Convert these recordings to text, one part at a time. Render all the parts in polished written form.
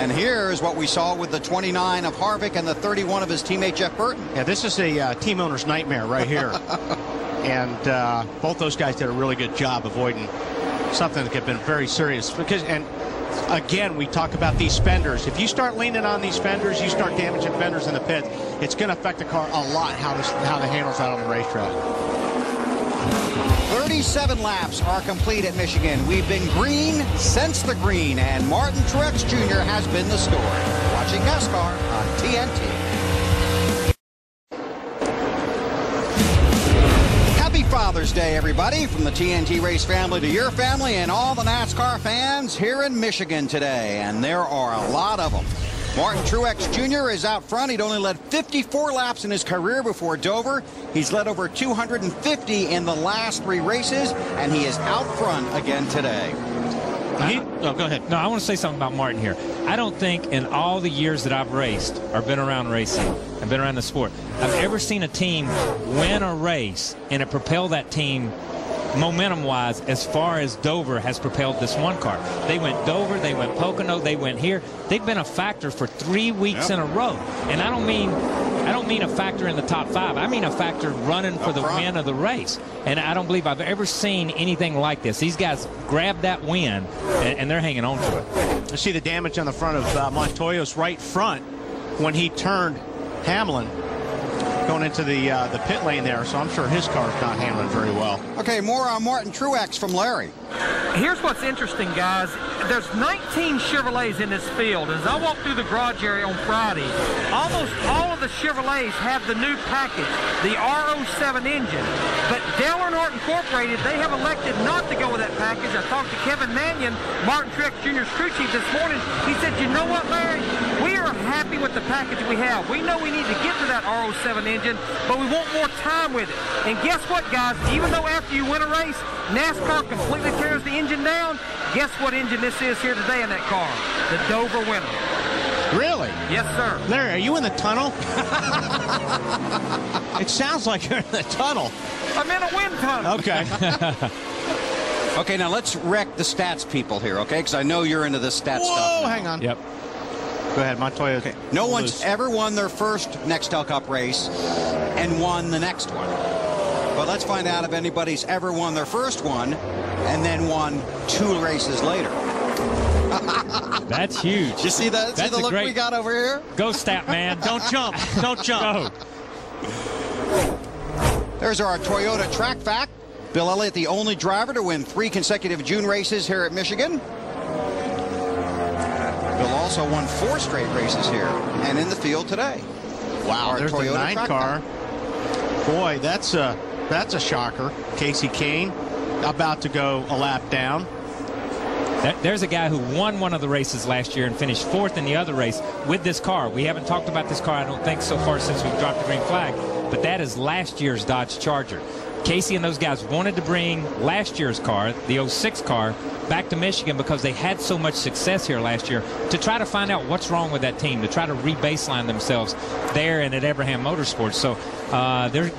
And here's what we saw with the 29 of Harvick and the 31 of his teammate Jeff Burton. Yeah, this is a team owner's nightmare right here. And both those guys did a really good job avoiding something that could have been very serious. And again, we talk about these fenders. If you start leaning on these fenders, you start damaging fenders in the pit, it's going to affect the car a lot how the handles out on the racetrack. 37 laps are complete at Michigan. We've been green since the green, and Martin Truex Jr. has been the story. Watching NASCAR on TNT. Happy Father's Day, everybody, from the TNT Race family to your family and all the NASCAR fans here in Michigan today, and there are a lot of them. Martin Truex Jr. is out front. He'd only led 54 laps in his career before Dover. He's led over 250 in the last 3 races, and he is out front again today. Go ahead. No, I want to say something about Martin here. I don't think in all the years that I've raced or been around racing and been around the sport, I've ever seen a team win a race and it propel that team momentum-wise as far as Dover has propelled this one car. They went Dover, they went Pocono, they went here. They've been a factor for 3 weeks in a row. And I don't mean a factor in the top 5. I mean a factor running for the win of the race. And I don't believe I've ever seen anything like this. These guys grabbed that win, and they're hanging on to it. You see the damage on the front of Montoya's right front when he turned Hamlin going into the pit lane there, so I'm sure his car's not handling very well. Okay, more on Martin Truex from Larry. Here's what's interesting, guys. There's 19 Chevrolets in this field. As I walked through the garage area on Friday, almost all of the Chevrolets have the new package, the R07 engine. But Dale Earnhardt Incorporated, they have elected not to go with that package. I talked to Kevin Mannion, Martin Truex Jr.'s crew chief this morning. He said, you know what, Larry? We are happy with the package we have. We know we need to get to that R07 engine, but we want more time with it. And guess what, guys? Even though after you win a race, NASCAR completely tears the engine down, guess what engine this is here today in that car? The Dover winner. Really? Yes, sir. Larry, are you in the tunnel? It sounds like you're in the tunnel. I'm in a wind tunnel. Okay. Okay, now let's wreck the stats people here, okay? Because I know you're into this stats stuff. Whoa, hang on. Yep. Go ahead, Montoya. Okay. No one's ever won their first Nextel Cup race and won the next one. But let's find out if anybody's ever won their first one and then won 2 races later. That's huge. You see that? That's see the look we got over here? Go, stat man. Don't jump. Don't jump. Go. There's our Toyota track fact. Bill Elliott, the only driver to win 3 consecutive June races here at Michigan. Bill also won 4 straight races here and in the field today. Wow, Our there's Toyota the 9 track car. fact. Boy, that's a shocker. Casey Kane about to go a lap down. There's a guy who won one of the races last year and finished 4th in the other race with this car. We haven't talked about this car, I don't think, so far since we've dropped the green flag, but that is last year's Dodge Charger. Casey and those guys wanted to bring last year's car, the 06 car, back to Michigan because they had so much success here last year to try to find out what's wrong with that team, to try to re-baseline themselves there and at Abraham Motorsports. So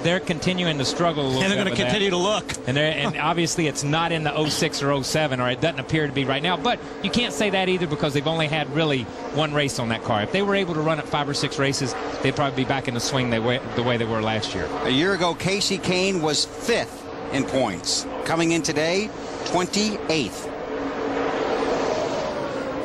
they're continuing to struggle a little bit. And they're going to continue to look. And obviously it's not in the 06 or 07, or it doesn't appear to be right now. But you can't say that either because they've only had really 1 race on that car. If they were able to run it 5 or 6 races, they'd probably be back in the swing the way they were last year. A year ago, Casey Kane was 5th in points. Coming in today, 28th.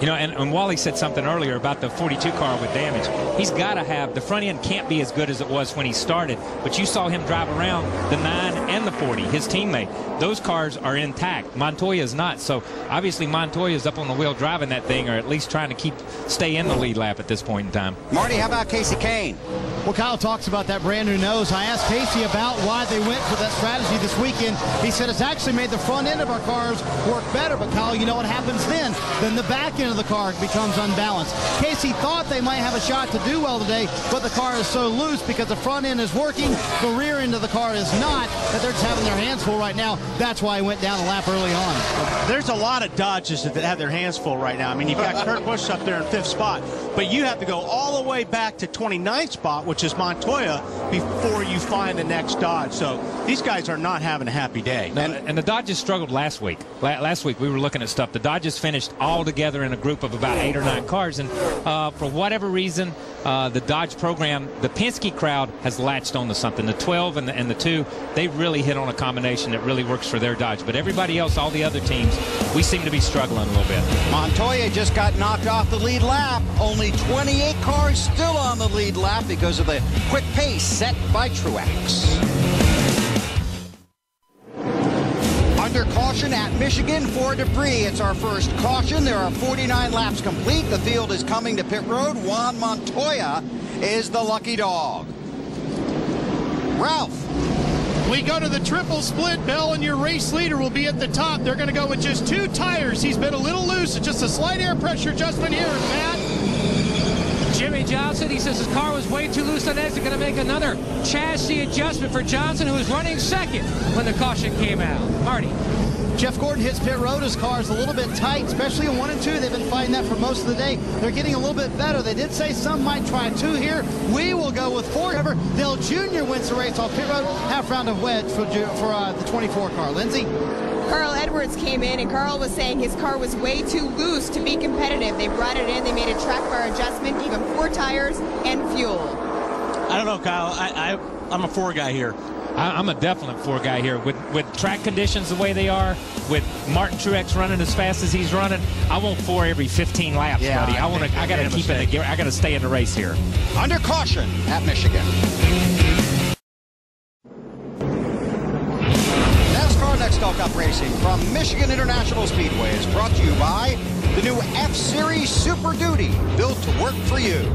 You know, and Wally said something earlier about the 42 car with damage. He's got to have, the front end can't be as good as it was when he started, but you saw him drive around the 9 and the 40, his teammate. Those cars are intact. Montoya's not, so obviously Montoya's up on the wheel driving that thing, or at least trying to stay in the lead lap at this point in time. Marty, how about Casey Kane? Well, Kyle talks about that brand new nose. I asked Casey about why they went for that strategy this weekend. He said it's actually made the front end of our cars work better, but Kyle, you know what happens then? Then the back end of the car becomes unbalanced. Casey thought they might have a shot to do well today, but the car is so loose because the front end is working, the rear end of the car is not, that they're just having their hands full right now. That's why he went down a lap early on. There's a lot of Dodges that have their hands full right now. I mean, you've got Kurt Busch up there in 5th spot, but you have to go all the way back to 29th spot, which is Montoya, before you find the next Dodge. So these guys are not having a happy day. And the Dodges struggled last week. Last week we were looking at stuff. The Dodges finished all together in a group of about 8 or 9 cars. And for whatever reason, the Dodge program, the Penske crowd has latched onto something. The 12 and the 2, they really hit on a combination that really works for their Dodge. But everybody else, all the other teams, we seem to be struggling a little bit. Montoya just got knocked off the lead lap. Only 28 cars still on the lead lap because of the quick pace set by Truex. Under caution at Michigan for debris. It's our first caution. There are 49 laps complete. The field is coming to pit road. Juan Montoya is the lucky dog. Ralph. We go to the triple split, Bill, and your race leader will be at the top. They're going to go with just 2 tires. He's been a little loose. It's just a slight air pressure adjustment here, Matt. Jimmy Johnson, he says his car was way too loose on exit. Going to make another chassis adjustment for Johnson, who was running second when the caution came out. Marty. Jeff Gordon hits pit road. His car is a little bit tight, especially in 1 and 2. They've been fighting that for most of the day. They're getting a little bit better. They did say some might try 2 here. We will go with 4. However, Dale Jr. wins the race off pit road. Half round of wedge for the 24 car. Lindsay? Carl Edwards came in, and Carl was saying his car was way too loose to be competitive. They brought it in. They made a track bar adjustment, gave him 4 tires and fuel. I don't know, Kyle. I'm a 4 guy here. I'm a definite 4 guy here. With track conditions the way they are, with Martin Truex running as fast as he's running, I want 4 every 15 laps, buddy. I got to keep it. I got to stay in the race here. Under caution at Michigan. NASCAR Nextel Cup Racing from Michigan International Speedway is brought to you by the new F-Series Super Duty, built to work for you.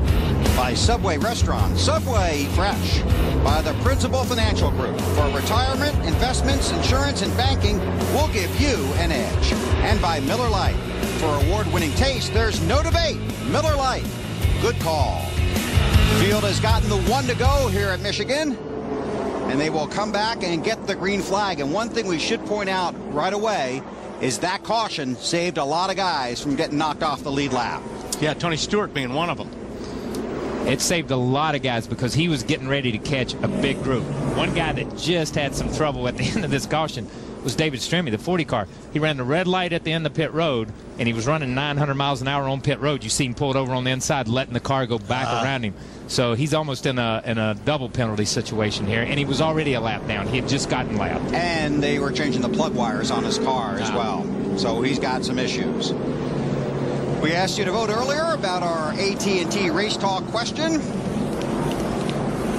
By Subway Restaurant, Subway Eat Fresh. By the Principal Financial Group. For retirement, investments, insurance, and banking, we'll give you an edge. And by Miller Lite. For award-winning taste, there's no debate. Miller Lite. Good call. Field has gotten the 1 to go here at Michigan. And they will come back and get the green flag. And one thing we should point out right away is that caution saved a lot of guys from getting knocked off the lead lap. Yeah, Tony Stewart being one of them. It saved a lot of guys because he was getting ready to catch a big group. One guy that just had some trouble at the end of this caution was David Stremme, the 40 car. He ran the red light at the end of pit road, and he was running 900 miles an hour on pit road. You see him pulled over on the inside, letting the car go back around him. So he's almost in a double penalty situation here, and he was already a lap down. He had just gotten lapped. And they were changing the plug wires on his car as well. So he's got some issues. We asked you to vote earlier about our AT&T Race Talk question.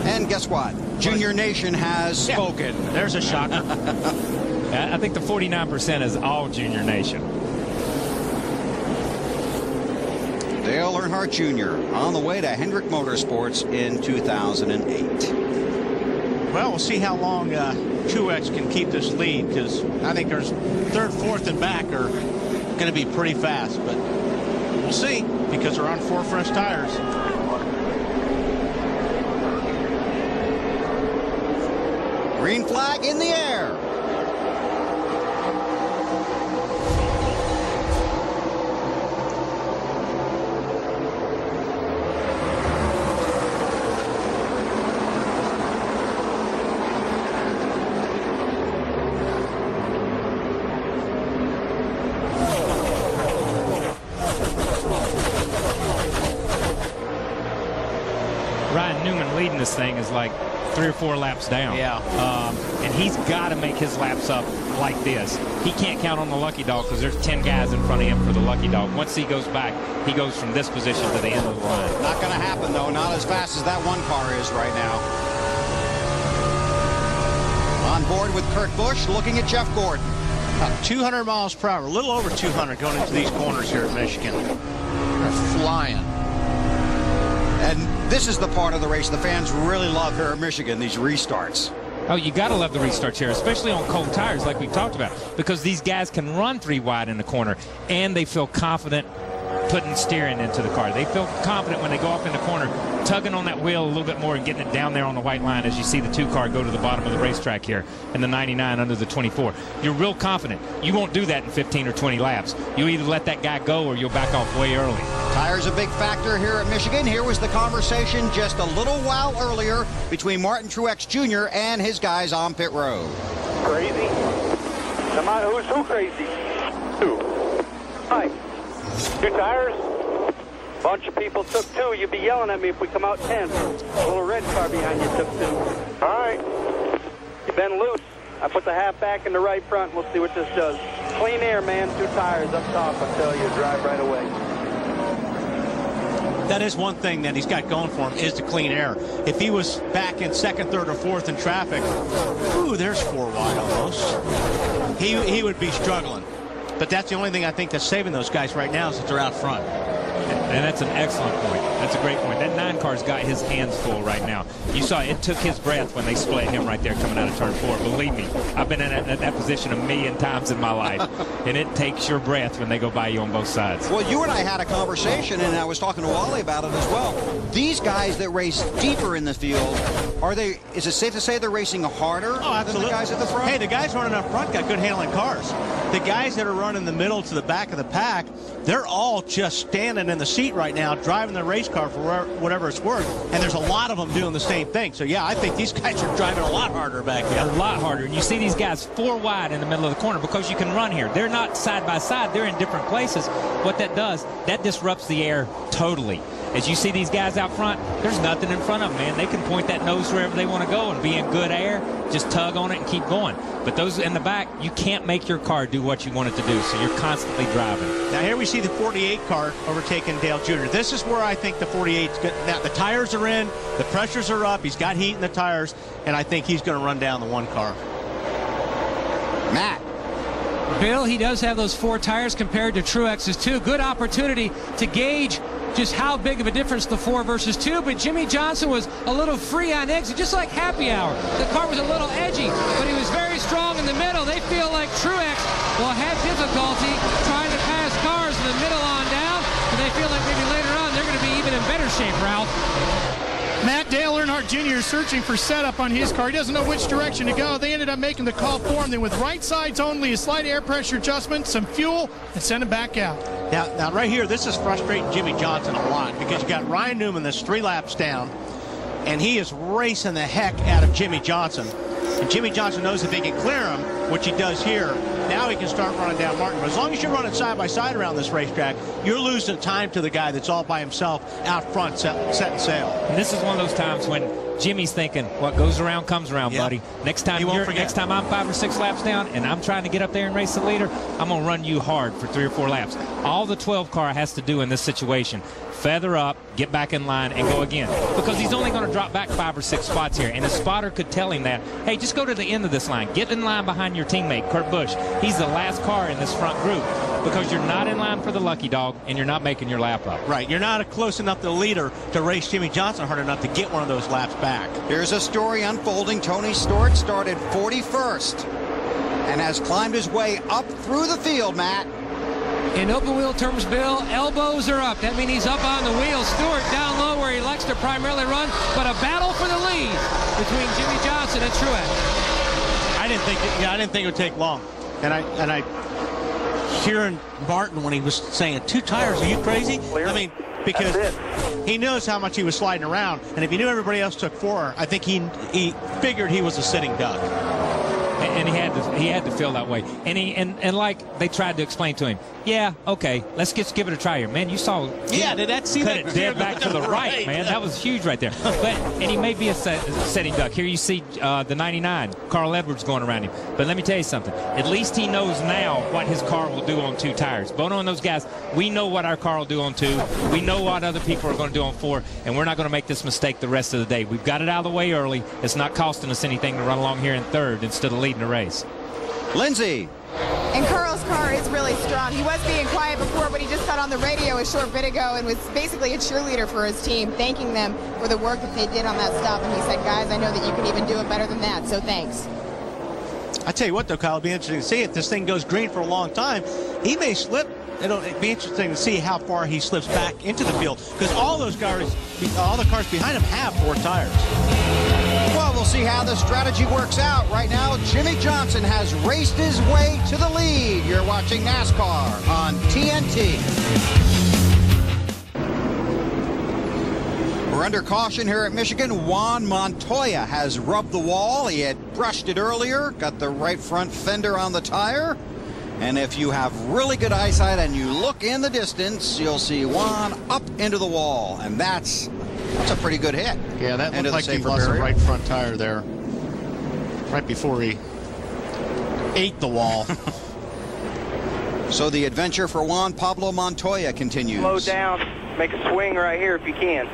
And guess what? Junior Nation has spoken. There's a shocker. I think the 49% is all Junior Nation. Dale Earnhardt Jr. on the way to Hendrick Motorsports in 2008. Well, we'll see how long Truex can keep this lead, because I think there's 3rd, 4th, and back are going to be pretty fast. But we'll see, because they're on 4 fresh tires. Green flag in the air. Ryan Newman leading this thing is like 3 or 4 laps down. Yeah. And he's got to make his laps up like this. He can't count on the lucky dog because there's 10 guys in front of him for the lucky dog. Once he goes back, he goes from this position to the end of the line. Not going to happen, though. Not as fast as that one car is right now. On board with Kurt Busch, looking at Jeff Gordon. 200 miles per hour, a little over 200 going into these corners here at Michigan. They're flying. And this is the part of the race the fans really love here at Michigan, these restarts. Oh, you got to love the restarts here, especially on cold tires like we talked about, because these guys can run 3 wide in the corner, and they feel confident putting steering into the car. They feel confident when they go off in the corner, tugging on that wheel a little bit more and getting it down there on the white line as you see the 2 car go to the bottom of the racetrack here and the 99 under the 24. You're real confident. You won't do that in 15 or 20 laps. You'll either let that guy go or you'll back off way early. Tires a big factor here at Michigan. Here was the conversation just a little while earlier between Martin Truex Jr. and his guys on pit road. Crazy? Who's who crazy? Who? Hi. 2 tires? Bunch of people took 2. You'd be yelling at me if we come out 10. Little red car behind you took 2. All right. You've been loose. I put the half back in the right front. We'll see what this does. Clean air, man. 2 tires up top. I tell you, drive right away. That is one thing that he's got going for him, is the clean air. If he was back in 2nd, 3rd, or 4th in traffic, ooh, there's 4 wide almost. He would be struggling. But that's the only thing I think that's saving those guys right now is that they're out front. And that's an excellent point. That's a great point. That 9 car's got his hands full right now. You saw it took his breath when they split him right there coming out of turn 4. Believe me, I've been in that position 1,000,000 times in my life. And it takes your breath when they go by you on both sides. Well, you and I had a conversation, and I was talking to Wally about it as well. These guys that race deeper in the field, is it safe to say they're racing harder than the guys at the front? Hey, the guys running up front got good handling cars. The guys that are running the middle to the back of the pack, they're all just standing in the seat right now, driving the race car for whatever it's worth. And there's a lot of them doing the same thing. So, yeah, I think these guys are driving a lot harder back there. A lot harder. And you see these guys 4 wide in the middle of the corner because you can run here. They're not side by side. They're in different places. What that does, that disrupts the air totally. As you see these guys out front, there's nothing in front of them, man. They can point that nose wherever they want to go and be in good air, just tug on it and keep going. But those in the back, you can't make your car do what you want it to do, so you're constantly driving. Now here we see the 48 car overtaking Dale Jr. This is where I think the 48's good. Now the tires are in, the pressures are up, he's got heat in the tires, and I think he's going to run down the 1 car. Matt. Bill, he does have those 4 tires compared to Truex's 2. Good opportunity to gauge just how big of a difference the 4 versus 2, but Jimmy Johnson was a little free on exit, just like happy hour. The car was a little edgy, but he was very strong in the middle. They feel like Truex will have difficulty trying to pass cars in the middle on down, and they feel like maybe later on they're going to be even in better shape, Ralph. Matt, Dale Earnhardt Jr. is searching for setup on his car. He doesn't know which direction to go. They ended up making the call for him. Then with right sides only, a slight air pressure adjustment, some fuel, and send him back out. Now right here, this is frustrating Jimmy Johnson a lot because you got Ryan Newman that's 3 laps down, and he is racing the heck out of Jimmy Johnson. And Jimmy Johnson knows if he can clear him, which he does here, now he can start running down Martin. But as long as you're running side by side around this racetrack, you're losing time to the guy that's all by himself out front setting sail. And this is one of those times when Jimmy's thinking, what goes around comes around, buddy. Next time I'm 5 or 6 laps down and I'm trying to get up there and race the leader, I'm going to run you hard for 3 or 4 laps. All the 12 car has to do in this situation, feather up, get back in line, and go again. Because he's only going to drop back 5 or 6 spots here. And the spotter could tell him that, hey, just go to the end of this line. Get in line behind your teammate, Kurt Busch. He's the last car in this front group because you're not in line for the lucky dog and you're not making your lap up. Right. You're not close enough to the leader to race Jimmy Johnson hard enough to get one of those laps back. Here's a story unfolding. Tony Stewart started 41st and has climbed his way up through the field, Matt. In open wheel terms, Bill, elbows are up. That means he's up on the wheel. Stewart down low where he likes to primarily run, but a battle for the lead between Jimmy Johnson and Truex. I didn't think it would take long. And I hearing Martin when he was saying 2 tires, are you crazy? I mean, because he knows how much he was sliding around, and if he knew everybody else took 4, I think he figured he was a sitting duck. And he had to feel that way. And like they tried to explain to him, yeah, okay, let's just give it a try here. Man, you saw did that see cut that it dead back to the right, man. That was huge right there. And he may be a setting duck. Here you see the 99, Carl Edwards going around him. But let me tell you something. At least he knows now what his car will do on 2 tires. Bono and those guys, we know what our car will do on 2. We know what other people are going to do on 4, and we're not going to make this mistake the rest of the day. We've got it out of the way early. It's not costing us anything to run along here in 3rd instead of leading the race. Lindsay. And Carl's car is really strong. He was being quiet before, but he just got on the radio a short bit ago and was basically a cheerleader for his team, thanking them for the work that they did on that stop. And he said, guys, I know that you can even do it better than that, so thanks. I tell you what, though, Kyle, it'll be interesting to see if this thing goes green for a long time. He may slip. It'll be interesting to see how far he slips back into the field because all the cars behind him have 4 tires. Well, we'll see how the strategy works out. Right now, Jimmy Johnson has raced his way to the lead. You're watching NASCAR on TNT. We're under caution here at Michigan. Juan Montoya has rubbed the wall. He had brushed it earlier, got the right front fender on the tire. And if you have really good eyesight and you look in the distance, you'll see Juan up into the wall. And that's a pretty good hit. Yeah, that into looked like he the lost the barrier. right front tire there. Right before he ate the wall. So the adventure for Juan Pablo Montoya continues. Slow down. Make a swing right here if you can.